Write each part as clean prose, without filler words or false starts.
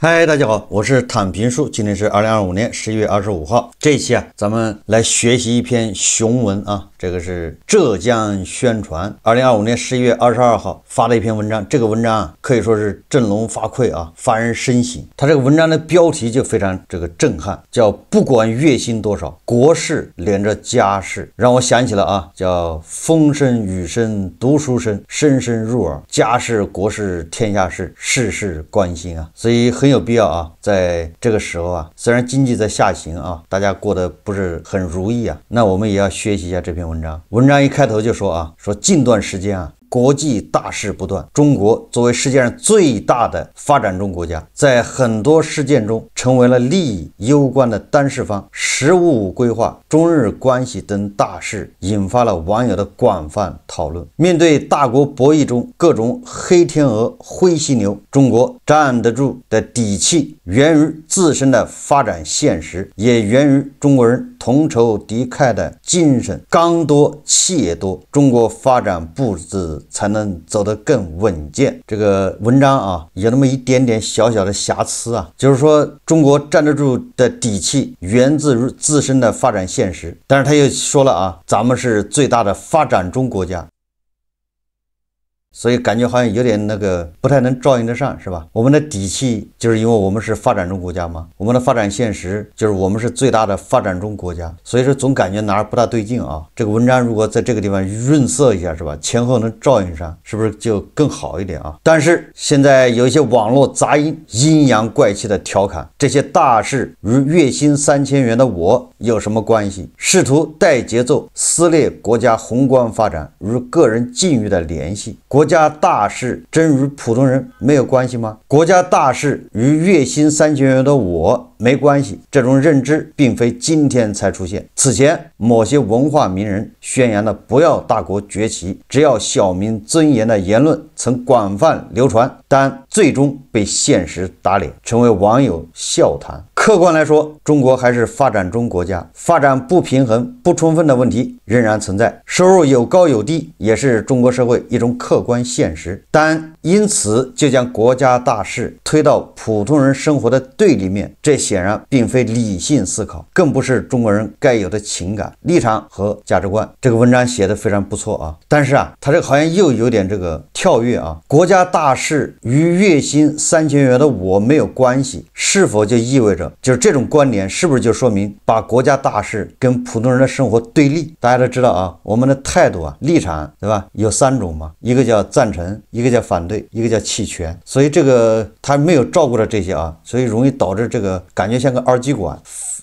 嗨，大家好，我是躺平树。今天是2025年11月25号。這一期咱們來學習一篇雄文啊。這個是浙江宣傳2025年11月22號發的一篇文章。這個文章可以說是振聾發聵啊，發人深省。他這個文章的標題就非常震撼，叫不管月薪多少，國事連着家事，讓我想起了啊，叫風聲雨聲讀書聲，聲聲入耳，家事國事天下事，事事關心啊。所以很有必要啊，在這個時候啊，雖然經濟在下行啊，大家過得不是很如意啊，那我們也要學習一下這篇文章。文章一開頭就說啊，說近段時間啊，國際大事不斷，中國作為世界上最大的發展中國家，在很多事件中成為了利益攸關的当事方。十五五規劃、中日關係等大事引發了網友的廣泛討論。面對大國博弈中各種黑天鵝、灰犀牛，中國站得住的底氣源於自身的發展現實，也源於中國人同仇敵愾的精神，剛多氣也多，中國發展步子才能走得更穩健。這個文章啊，有那麼一點點小小的瑕疵啊，就是說中國站得住的底氣源自於自身的發展现實，但是他又說了啊，咱們是最大的发展中國家，所以感覺好像有點不太能照应得上，是吧？我們的底氣就是因為我們是发展中國家嘛，我們的發展现實就是我們是最大的发展中國家，所以說總感覺哪兒不大對勁啊。這個文章如果在這個地方潤色一下，是吧？前後能照應上，是不是就更好一點啊？但是現在有一些網絡雜音陰陽怪氣的調侃，這些大事與月薪3000元的我有什麼關係？試圖帶節奏撕裂國家宏觀發展與個人境遇的聯繫。國家大事真與普通人沒有關係嗎？國家大事與月薪3000元的我沒關係，這種認知並非今天才出現。此前某些文化名人宣揚的不要大國崛起，只要小民尊嚴的言論曾廣泛流傳，但最終被現實打臉，成為網友笑談。客觀來說，中國還是發展中國家，發展不平衡不充分的問題仍然存在，收入有高有低也是中國社會一種客觀現實，但因此就將國家大事推到普通人生活的對立面，這顯然並非理性思考，更不是中國人該有的情感立場和價值觀。這個文章寫得非常不錯啊，但是啊，他這個好像又有點跳躍啊。國家大事與月薪3000元的我沒有關係，是否就意味着就是這種觀點是不是就說明把國家大事跟普通人的生活對立？大家都知道啊，我們的態度啊、立場，對吧？有3種嘛，一個叫贊成，一個叫反對，一個叫棄權。所以這個他沒有照顧到這些啊，所以容易導致這個感覺像個二极管，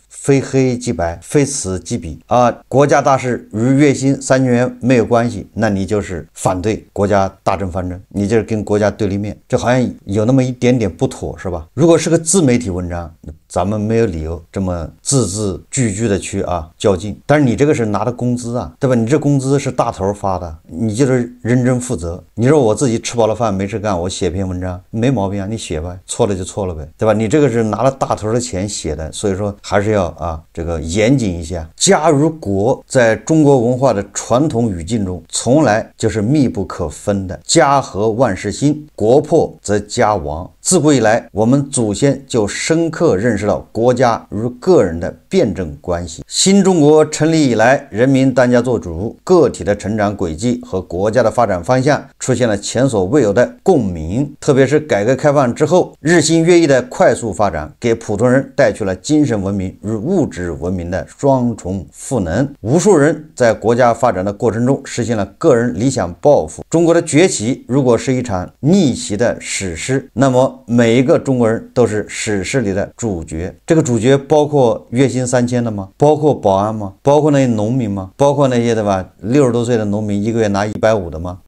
非黑即白，非此即彼啊！國家大事與月薪3000元沒有關係，那你就是反對國家大政方針，你就是跟國家對立面，這好像有那麼一點點不妥，是吧？如果是個自媒體文章，咱們沒有理由這麼字字句句的去較勁，但是你這個是拿的工資啊，對吧？你這工資是大頭發的，你就是認真負責。你說我自己吃飽了飯沒事幹，我寫篇文章沒毛病啊，你寫吧，錯了就錯了唄，對吧？你這個是拿了大頭的錢寫的，所以說還是要這個嚴謹一下。家與國在中國文化的傳統語境中從來就是密不可分的，家和萬事興，國破則家亡。自古以來，我們祖先就深刻認識到國家與個人的辯證關係。新中國成立以來，人民當家作主，個體的成長軌跡和國家的發展方向出現了前所未有的共鳴。特別是改革開放之後，日新月異的快速發展給普通人帶去了精神文明與物質文明的雙重賦能。無數人在國家發展的過程中實現了個人理想抱負。中國的崛起如果是一場逆襲的史詩，那麼每一個中國人都是史詩裡的主角。這個主角包括月薪3000的嗎？包括保安嗎？包括那些農民嗎？包括那些对吧60多歲的農民一個月拿150的嗎？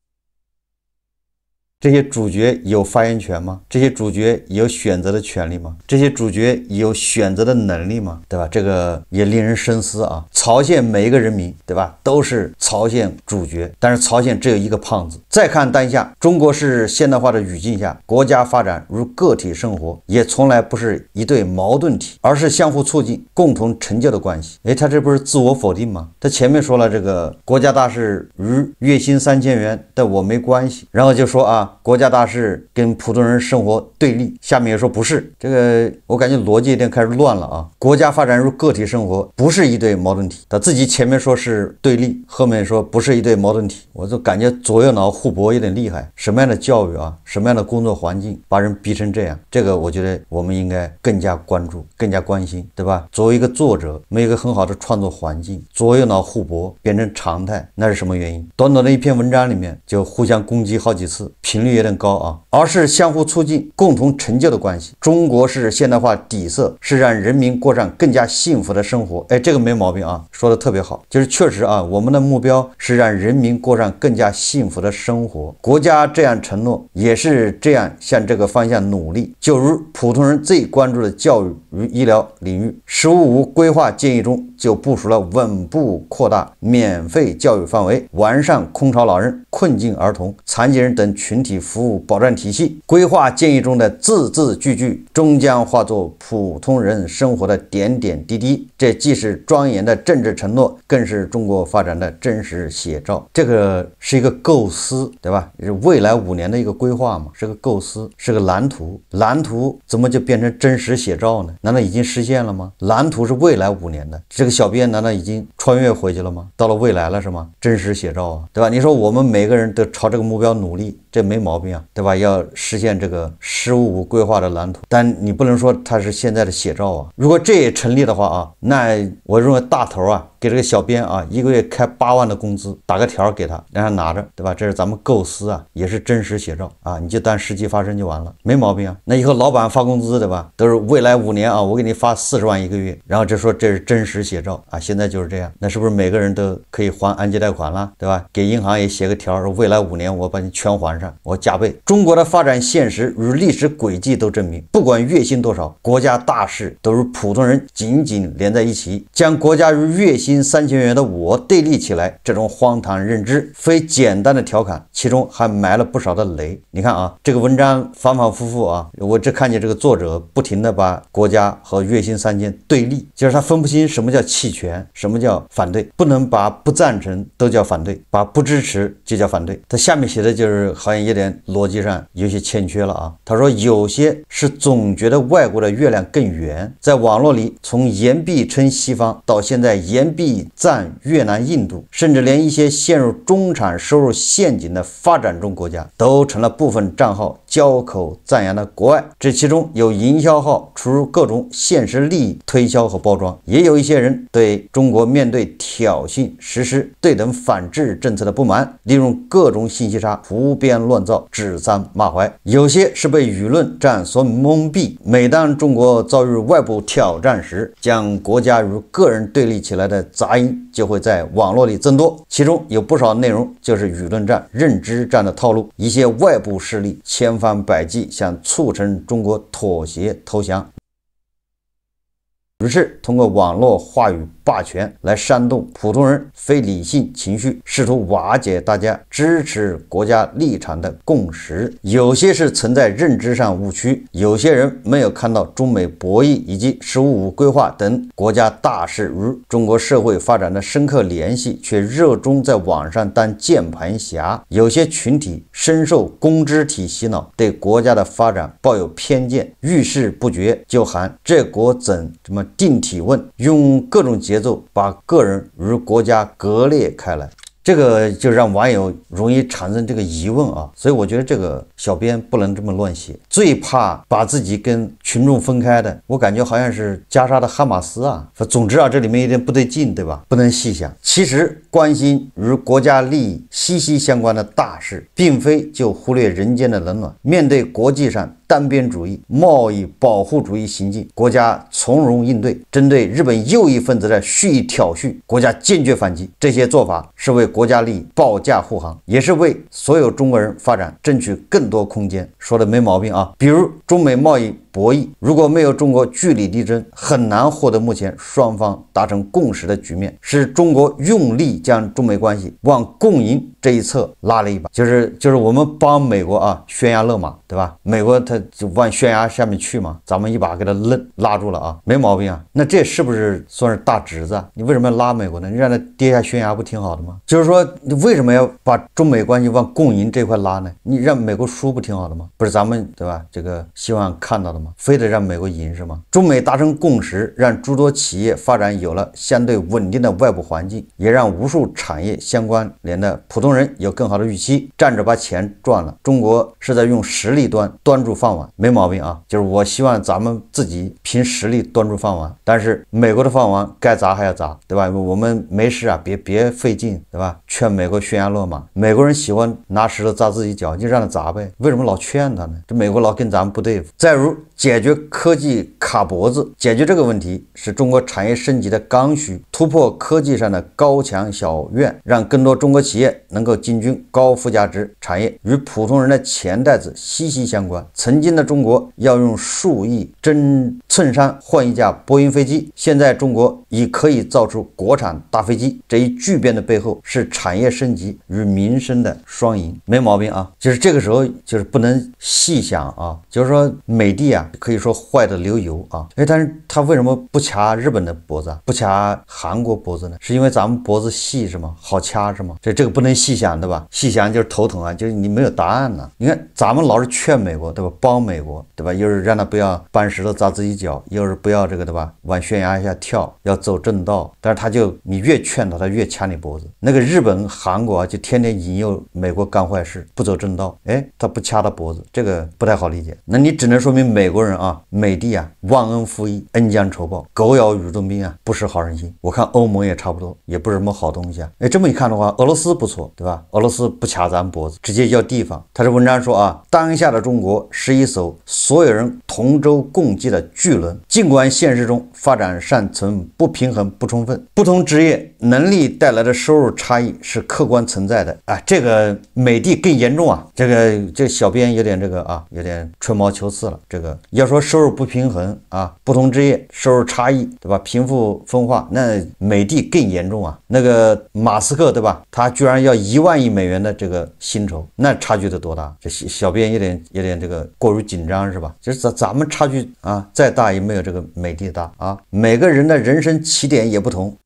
這些主角有發言權嗎？這些主角有選擇的權利嗎？這些主角有選擇的能力嗎？對吧？這個也令人深思啊。曹縣每一個人民，對吧，都是曹縣主角，但是曹县只有一個胖子。再看當下中國式現代化的語境下，國家發展與個體生活也從來不是一對矛盾體，而是相互促進、共同成就的關係。他這不是自我否定嗎？他前面說了這個國家大事與月薪3000元的我沒關係，然後就說吧？國家大事跟普通人生活對立，下面又說不是，這個我感覺邏輯有點開始亂了啊。國家發展與個體生活不是一對矛盾體，他自己前面說是對立，後面說不是一對矛盾體，我就感覺左右腦互搏有點厲害。什麼樣的教育啊，什麼樣的工作環境把人逼成這樣，這個我覺得我們應該更加關注，更加關心，對吧？作為一個作者，沒有一個很好的創作環境，左右腦互搏變成常態，那是什麼原因？短短的一篇文章裡面就互相攻擊好幾次，頻率有點高啊，而是相互促進、共同成就的關係。中國式現代化底色是讓人民過上更加幸福的生活，哎，這個沒毛病啊，說的特別好，就是確實啊，我們的目標是讓人民過上更加幸福的生活，國家這樣承諾，也是這樣向這個方向努力。就如普通人最關注的教育與醫療領域，“15+5”規劃建議中就部署了穩步擴大免費教育範圍，完善空巢老人、困境兒童、殘疾人等群體服務保障體系。規劃建議中的字字句句終將化作普通人生活的點點滴滴，這既是莊嚴的政治承諾，更是中國發展的真實寫照。這個是一個構思，對吧？是未來5年的一個規劃嘛，是個構思，是個藍圖。藍圖怎麼就變成真實寫照呢？難道已經實現了嗎？藍圖是未来5年的，這個小編難道已經穿越回去了嗎？到了未来了是吗？真實寫照啊，对吧？你說我們每個人都朝这個目標努力，這沒毛病啊，對吧？要實現這個“15+5”規劃的藍圖，但你不能說它是現在的寫照啊。如果這也成立的話啊，那我認為大頭啊，給這個小編啊1個月開8萬的工資，打個條給他，讓他拿着，对吧？這是咱們構思啊，也是真實寫照啊，你就當實際發生就完了，沒毛病啊。那以後老闆發工資，對吧？都是未來5年啊，我給你發40萬1個月，然後就說這是真實寫照啊，現在就是這樣，那是不是每個人都可以還按揭貸款了，對吧？給銀行也寫個條，未來5年我把你全還上，我加倍。中國的發展現實與歷史軌跡都證明，不管月薪多少，國家大事都與普通人緊緊連在一起，將國家與月薪3000元的我對立起來，這種荒唐認知非簡單的調侃，其中還埋了不少的雷。你看啊，這個文章反反复复啊，我只看見這個作者不停的把國家和月薪3000對立，就是他分不清什麼叫棄權，什麼叫反對，不能把不贊成都叫反對，把不支持就叫反對。他下面寫的就是好像有點邏輯上有些欠缺了啊。他說有些是總覺得外國的月亮更圓，在網絡裡從言必稱西方到現在言必贊越南、印度，甚至連一些陷入中產收入陷阱的發展中國家都成了部分賬號交口讚揚的國外。這其中有營銷號出入各種現實利益推銷和包裝，也有一些人對中國面對挑釁實施对等反制政策的不滿，利用各種信息差胡編亂造，指桑罵槐。有些是被輿論戰所蒙蔽，每當中國遭遇外部挑戰時，將國家與個人對立起來的雜音就會在網絡裡增多，其中有不少內容就是輿論戰、認知戰的套路。一些外部勢力千方百計想促成中國妥協投降，於是通過網絡話語霸權來煽動普通人非理性情緒，試圖瓦解大家支持國家立場的共識。有些是存在認知上誤區，有些人沒有看到中美博弈以及“15+5”規劃等國家大事與中國社會發展的深刻聯繫，卻熱衷在網上當鍵盤俠。有些群體深受公知體洗腦，對國家的發展抱有偏見，遇事不決就喊這國怎什麼定體問，用各種節奏把個人與國家割裂開來。這個就讓網友容易產生這個疑問啊，所以我覺得這個小編不能這麼亂寫。最怕把自己跟群眾分開的，我感覺好像是加沙的哈馬斯啊。總之啊，這裡面有點不對勁，對吧？不能細想。其實關心與國家利益息息相關的大事，並非就忽略人間的冷暖。面對國際上單邊主義、貿易保護主義行徑，國家從容應對；針對日本右翼分子的蓄意挑釁，國家堅決反擊。這些做法是為國家利益保駕護航，也是為所有中國人發展爭取更多空間。說的沒毛病啊。比如中美貿易博弈，如果沒有中国據理力爭，很難獲得目前雙方達成共識的局面。是中國用力將中美關係往共贏這一側拉了一把，就是我們幫美國啊懸崖勒馬，對吧？美國他就往悬崖下面去嘛，咱们一把给他拉住了啊，没毛病啊。那这是不是算是大侄子啊？你为什么要拉美国呢？你让他跌下悬崖不挺好的吗？就是说，你为什么要把中美关係往共赢这塊拉呢？你讓美國輸不挺好的嗎？不是咱們對吧？這個希望看到的嗎？非得讓美國贏是嗎？中美達成共識，讓諸多企業發展有了相對穩定的外部環境，也讓無數產業相關聯的普通人有更好的預期，站着把錢賺了。中國是在用實力端住飯碗，沒毛病啊。就是我希望咱們自己憑實力端住飯碗，但是美國的飯碗該砸還要砸，對吧？我們沒事啊，別費勁，對吧？勸美國懸崖勒馬，美國人喜歡拿石頭砸自己腳，就讓他砸唄。為什麼老勸他呢？這美國老跟咱們不對付。再如解決科技卡脖子，解決這個問題是中國產業升級的剛需，突破科技上的高牆小院，讓更多中國企業能夠進軍高附加值產業，與普通人的錢袋子息息相關。曾經的中國要用數億真寸山換一架波音飛機，現在中國已可以造出國產大飛機。這一巨變的背後是產業升級與民生的雙贏，沒毛病啊。就是這個時候就是不能細想啊，就是說美帝啊可以說壞的流油啊，但是他為什麼不掐日本的脖子，不掐韓國脖子呢？是因為咱們脖子細是嗎？好掐是嗎？這個不能細想對吧？細想就是頭疼啊，就是你沒有答案呢。你看咱們老是勸美國對吧，幫美國對吧，又是讓他不要搬石頭砸自己腳，又是不要這個對吧，往懸崖下跳，要走正道，但是他就你越勸他，他越掐你脖子。那個日本韓國啊就天天引誘美國幹壞事，不走正道，他不掐他脖子，這個不太好理解。那你只能說明美國人啊，美帝啊忘恩負義，恩將仇報，狗咬呂洞賓啊，不識好人心。我看歐盟也差不多，也不是什麼好東西啊。這麼一看的話，俄羅斯不錯對吧？俄羅斯不掐咱脖子，直接要地方。他這文章說啊，當下的中國是一艘所有人同舟共濟的巨輪，儘管現實中發展尚存不平衡不充分，不同職業能力帶來的收入差異是客觀存在的啊。這個美帝更嚴重啊，這個小編有點這個啊，有點吹毛求疵了。這個要說收入不平衡啊，不同職業收入差異對吧，貧富分化，那美帝更嚴重啊。那個馬斯克對吧，他居然要1萬億美元的這個薪酬，那差距得多大？這小編有點這個過於緊張是吧？就是咱們差距啊再大也沒有這個美帝大啊。每個人的人生起點也不同，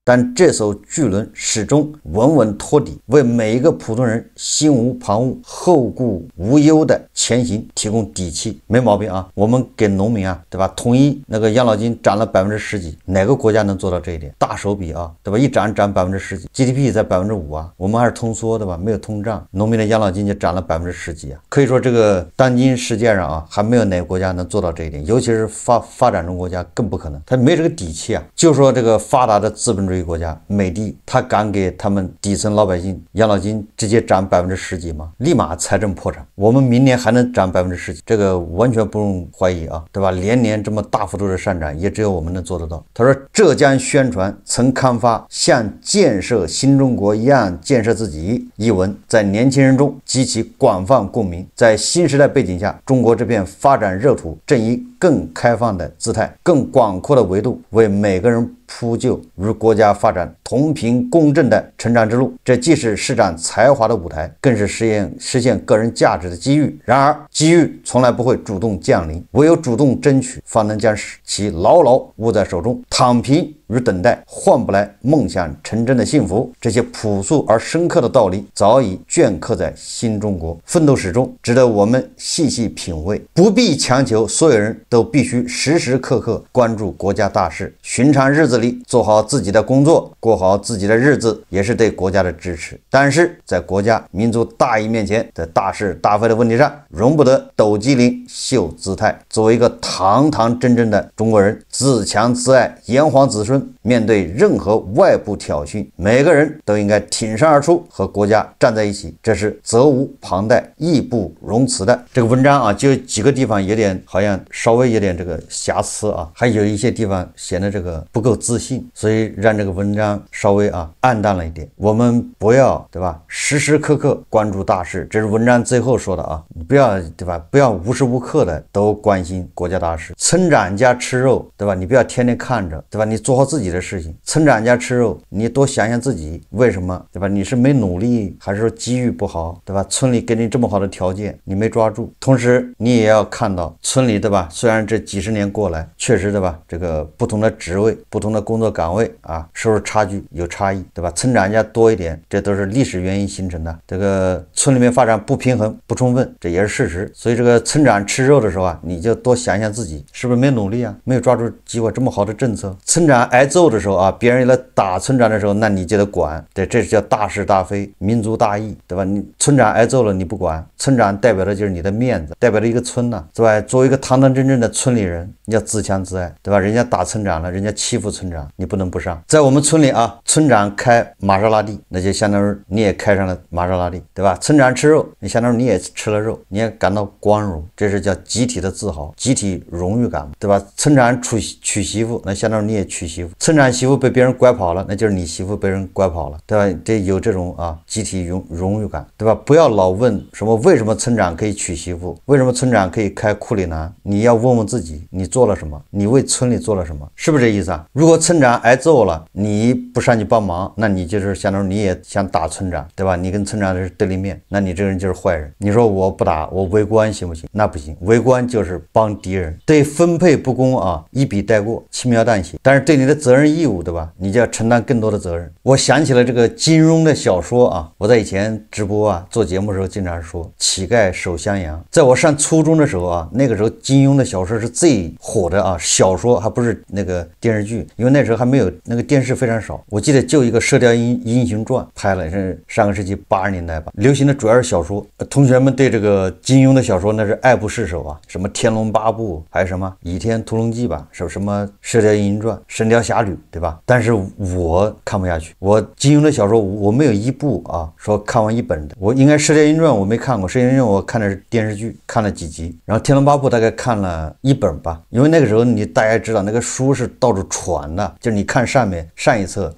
但這艘巨輪始終穩穩托底，為每一個普通人心無旁騖、後顧無憂的前行提供底氣，沒毛病啊。我們給農民啊，對吧？統一那個養老金漲了10%幾，哪個國家能做到這一點？大手筆啊，對吧？一漲10%幾 ，GDP 在5%啊，我們還是通縮對吧？沒有通脹，農民的養老金就漲了10%幾啊。可以說這個當今世界上啊，還沒有哪個國家能做到這一點，尤其是發展中國家更不可能，他沒有這個底氣啊。就說這個發達的資本主義國家美帝，他敢給他們底層老百姓養老金直接漲10%幾嗎？立馬財政破產。我們明年還能漲10%幾，這個完全不用懷疑啊，對吧？連年這麼大幅度的上漲，也只有我們能做得到。他說，浙江宣傳曾刊發像建設新中國一樣建設自己一文，在年輕人中激起廣泛共鳴。在新時代背景下，中國這片發展熱土正以更開放的姿態、更廣闊的維度，為每個人鋪就與國家發展同頻共振的成長之路。這既是施展才華的舞台，更是實現個人價值的機遇。然而，機遇從來不會主動降臨，唯有主動爭取，方能將其牢牢握在手中。躺平與等待換不來夢想成真的幸福。這些樸素而深刻的道理早已鐫刻在新中國奮鬥史中，值得我們細細品味。不必強求所有人都必須時時刻刻關注國家大事，尋常日子裡做好自己的工作，過好自己的日子，也是對國家的支持。但是在國家民族大義面前，在大是大非的問題上，容不得抖機靈秀姿態。作為一個堂堂正正的中國人，自強自愛，炎黃子孫，面對任何外部挑釁，每個人都應該挺身而出，和國家站在一起，這是責無旁貸、義不容辭的。這個文章啊，就幾個地方有點好像稍微有點這個瑕疵啊，還有一些地方顯得這個不夠自自信，所以讓這個文章稍微暗淡了一點。我們不要對吧，時時刻刻關注大事，這是文章最後說的你不要對吧，不要無時无刻的都關心國家大事。村長家吃肉對吧，你不要天天看着对吧，你做好自己的事情。村長家吃肉，你多想想自己為什麼對吧，你是沒努力還是說機遇不好對吧，村裡給你這麼好的條件你沒抓住。同時你也要看到村裡对吧，雖然這幾十年過來確實對吧，這個不同的職位不同的工作崗位收入差距有差異對吧，村長家多一點這都是歷史原因形成的，這個村裡面發展不平衡不充分這也是事實。所以這個村長吃肉的時候你就多想想自己是不是没努力沒有抓住機会，这麼好的政策。村長挨揍的時候別人來打村長的時候，那你就得管，对，這是叫大是大非民族大義對吧，你村長挨揍了你不管，村長代表的就是你的面子，代表了一個村對吧，作為一個堂堂正正的村裡人你要自強自愛对吧，人家打村長了，人家欺負村長你不能不上。在我們村裡村長開瑪莎拉蒂，那就相當於你也開上了瑪莎拉蒂對吧，村長吃肉，你相當於你也吃了肉，你也感到光榮，這是叫集體的自豪集體榮譽感對吧。村長娶媳婦，那相當於你也娶媳婦，村長媳婦被別人拐跑了，那就是你媳婦被人拐跑了對吧，這有這種集體榮譽感對吧。不要老問什麼為什麼村長可以娶媳婦，為什麼村長可以開庫里南，你要問問自己你做了什麼，你為村裡做了什麼，是不是這意思如果村長挨揍了你不上去幫忙，那你就是相當於你也想打村長对吧，你跟村長是对立面，那你這個人就是壞人。你說我不打我圍觀行不行？那不行，圍觀就是幫敵人，對分配不公一筆帶過輕描淡寫，但是對你的責任義務對吧，你就要承擔更多的責任。我想起了這個金庸的小說我在以前直播做節目的時候經常說乞丐守襄陽。在我上初中的時候那個時候金庸的小說是最火的小說還不是那個電視劇，因為那時候還沒有那個電視非常少，我記得就一個《射雕英雄傳》拍了，是上個世紀80年代吧，流行的主要是小說。同學們對這個金庸的小說那是愛不釋手什麼《天龍八部》還有什麼《倚天屠龍記》吧，什麼《射雕英雄傳》《神雕俠侶》對吧？但是我看不下去，我金庸的小說我沒有一部說看完一本的，我應該《射雕英雄傳》我沒看過，《射雕英雄傳》我看的是電視劇，看了幾集，然后《天龍八部》大概看了一本吧，因為那個時候大家知道那個書是到處傳的，就是你看上面上一冊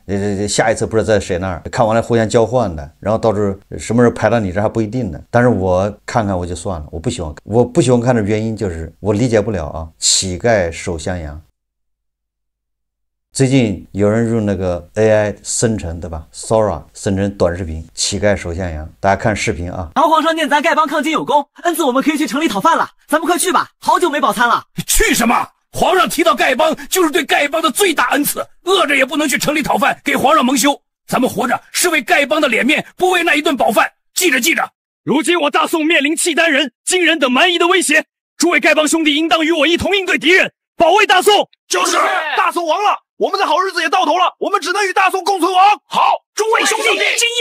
下一冊不知道在誰那兒，看完了互相交換的，然後到處什麼時候排到你這還不一定呢。但是我看看我就算了，我不喜歡看的原因就是我理解不了乞丐守襄陽。最近有人用那個 AI 生成对吧 Sora 生成短視頻乞丐守襄陽，大家看視頻唐皇上念咱丐幫抗金有功，恩賜我們可以去城裡討飯了，咱們快去吧，好久沒飽餐了。去什麼？皇上提到丐幫就是對丐幫的最大恩賜，餓着也不能去城裡討飯給皇上蒙羞，咱們活着是為丐幫的臉面，不為那一頓飽飯，記着記着。如今我大宋面臨契丹人、金人等蠻夷的威脅，諸位丐幫兄弟應當與我一同應對敵人，保衛大宋。就是大宋亡了，我们的好日子也到头了，我们只能与大宋共存亡。好，诸位兄弟，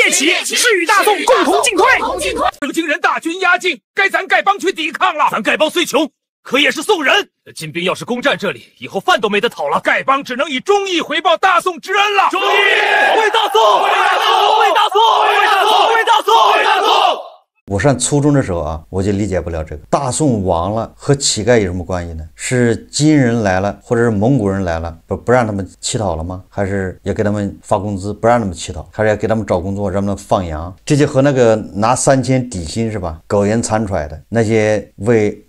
今夜起誓与大宋共同进退。这个金人大军压境，该咱丐帮去抵抗了。咱丐帮虽穷，可也是宋人。金兵要是攻占这里，以後飯都沒得討了。丐幫只能以忠義回報大宋之恩了。忠義，為大宋，為大宋，為大宋，為大宋，為大宋，為大宋。我上初中的時候我就理解不了這個大宋亡了和乞丐有什麼關係呢？是金人來了或者是蒙古人來了不讓他們乞討了嗎？還是要給他們發工資不讓他們乞討？還是要給他們找工作讓他們放羊？這就和那個拿3000底薪是吧，苟延殘喘的那些為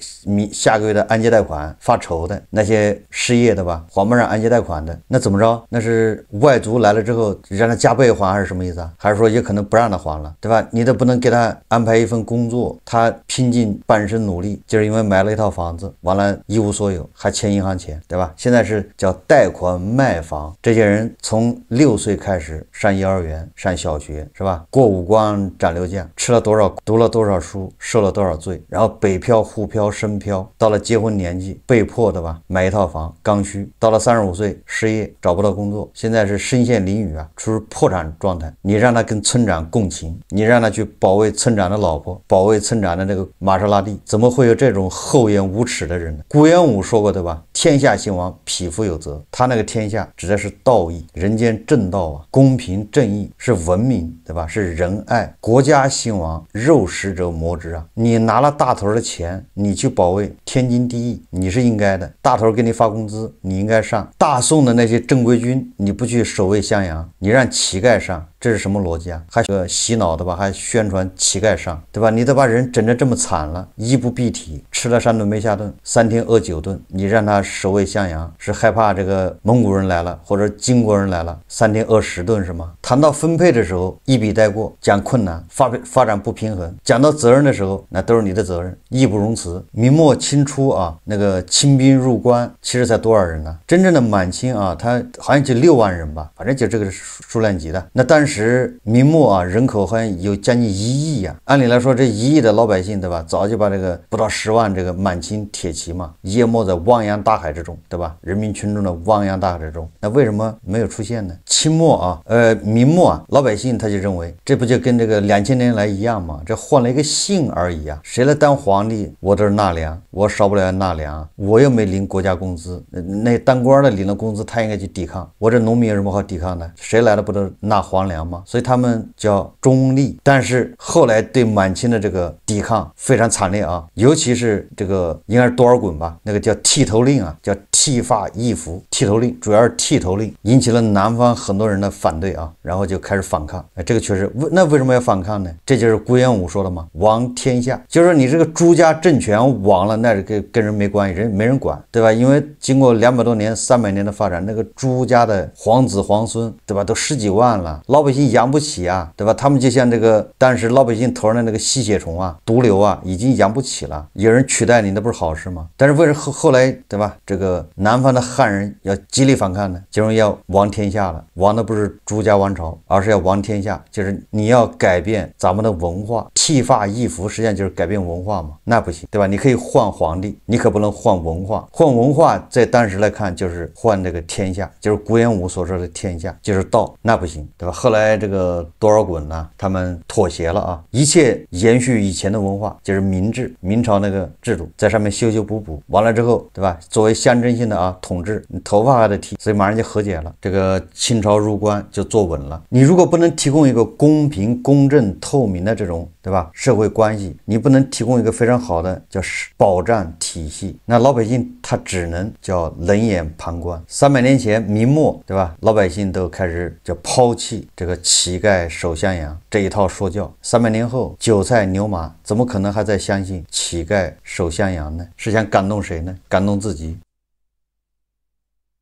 下個月的按揭貸款發愁的那些失業的吧，還不上按揭貸款的，那怎麼着？那是外族來了之後讓他加倍還還是什麼意思還是說也可能不讓他還了對吧？你都不能給他安排一份工作，他拼盡半生努力就是因為買了一套房子，完了一無所有還欠銀行錢對吧？現在是叫貸款賣房，這些人從6歲開始上幼兒園上小學是吧？過五關斬六將，吃了多少讀了多少書，受了多少罪，然後北漂滬漂深漂，到了結婚年紀被迫的吧買一套房剛需，到了35歲失業找不到工作，現在是身陷囹圄處於破產狀態，你讓他跟村長共情，你讓他去保衛村長的老婆，保衛村長的這個瑪莎拉蒂，怎麼會有這種厚顏無恥的人呢？顧炎武說過對吧？天下興亡，匹夫有責。他那個天下指的是道義，人間正道啊，公平正義，是文明，對吧？是仁愛。國家興亡，肉食者謀之啊！你拿了大頭的錢，你去保衛，天經地義，你是應該的。大頭給你發工資，你應該上。大宋的那些正規軍，你不去守衛襄陽，你讓乞丐上，這是什麼邏輯啊？還洗腦的吧？還宣傳乞丐上，對吧？你都把人整得這麼慘了，衣不蔽體，吃了3頓沒下頓，3天餓9頓，你讓他守衛襄陽，是害怕這個蒙古人來了或者金國人來了，3天餓10頓是嗎？談到分配的時候一筆帶過，講困難，發展不平衡，講到責任的時候，那都是你的責任，義不容辭。明末清初啊，那個清兵入關，其實才多少人呢？真正的滿清啊，他好像就6萬人吧，反正就这個數量級的。那當時明末啊，人口好像有將近1億呀。按理來說，這1億的老百姓，對吧？早就把這個不到10萬這個滿清鐵騎嘛，淹沒在汪洋大海之中，對吧？人民群眾的汪洋大海之中，那為什麼沒有出現呢？清末啊，明末啊，老百姓他就認為，這不就跟這個2000年來一樣嗎？這換了一個姓而已啊。誰來當皇帝，我都是納糧，我少不了納糧，我又沒領國家工資，那當官的領了工資，他應該去抵抗。我這農民有什麼好抵抗的？誰來了不都納皇糧嗎？所以他們叫中立。但是後來對滿清的這個抵抗非常慘烈啊，尤其是這個應該是多尔袞吧，那個叫剃頭令啊，叫剃髮易服。剃頭令主要是剃頭令，引起了南方很多人的反对啊，然後就開始反抗。這個確實，那為什麼要反抗呢？這就是顧炎武說的嘛，亡天下，就是說你這個朱家政權亡了，那跟人沒關係，人沒人管，對吧？因為經過200多年、300年的發展，那個朱家的皇子皇孫，對吧？都10幾萬了，老百姓養不起啊，對吧？他們就像這個當時老百姓頭上的那個吸血蟲啊、毒瘤啊，已經養不起了，有人取代你，那不是好事嗎？但是為什麼後來，對吧？這個南方的漢人要極力反抗呢？就是要亡天下了，亡的不是朱家王朝，而是要亡天下，就是你要改变咱們的文化。剃髮易服實際上就是改变文化嘛，那不行，对吧？你可以換皇帝，你可不能換文化。換文化在當時來看就是換這個天下，就是顧炎武所說的天下，就是道，那不行，對吧？後來這個多爾袞呢，他們妥協了啊，一切延續以前的文化，就是明制，明朝那個制度，在上面修修補補，完了之後，對吧？作為象徵性的啊統治，你頭髮還得剃，所以馬上就和解了。這個清朝入關就坐穩了。你如果不能提供一個公平、公正、透明的這種，對吧？社會關係，你不能提供一個非常好的叫保障體系，那老百姓他只能叫冷眼旁觀。300年前明末，對吧？老百姓都開始叫拋棄這個乞丐守襄陽這一套說教。300年後，韭菜牛馬怎麼可能還在相信乞丐守襄陽呢？是想感動誰呢？感動自己。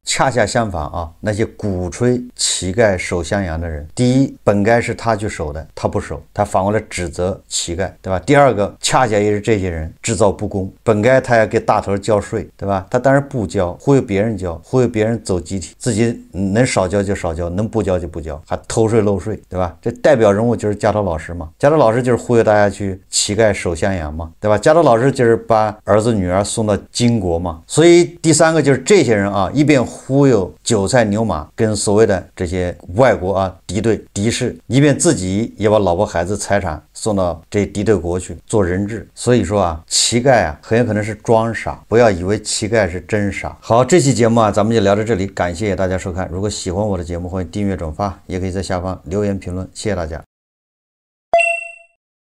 恰恰相反啊，那些鼓吹乞丐守襄陽的人，第一，本該是他去守的，他不守，他反過來指責乞丐，對吧？第二個，恰恰也是這些人制造不公，本該他要給大頭交稅，對吧？他當然不交，忽悠別人交，忽悠別人走集體，自己能少交就少交，能不交就不交，還偷稅漏稅，對吧？這代表人物就是家头老師嘛，家头老師就是忽悠大家去乞丐守襄陽嘛，对吧？家头老師就是把兒子女兒送到金國嘛，所以第三個就是這些人啊，一邊忽悠韭菜牛馬跟所謂的這些外國啊敵對敵視，一邊自己也把老婆孩子財產送到這敵對國去做人質。所以說啊，乞丐啊很有可能是裝傻，不要以為乞丐是真傻。好，這期節目啊咱們就聊到這裡，感謝大家收看。如果喜歡我的節目，歡迎訂閱轉發，也可以在下方留言評論，謝謝大家。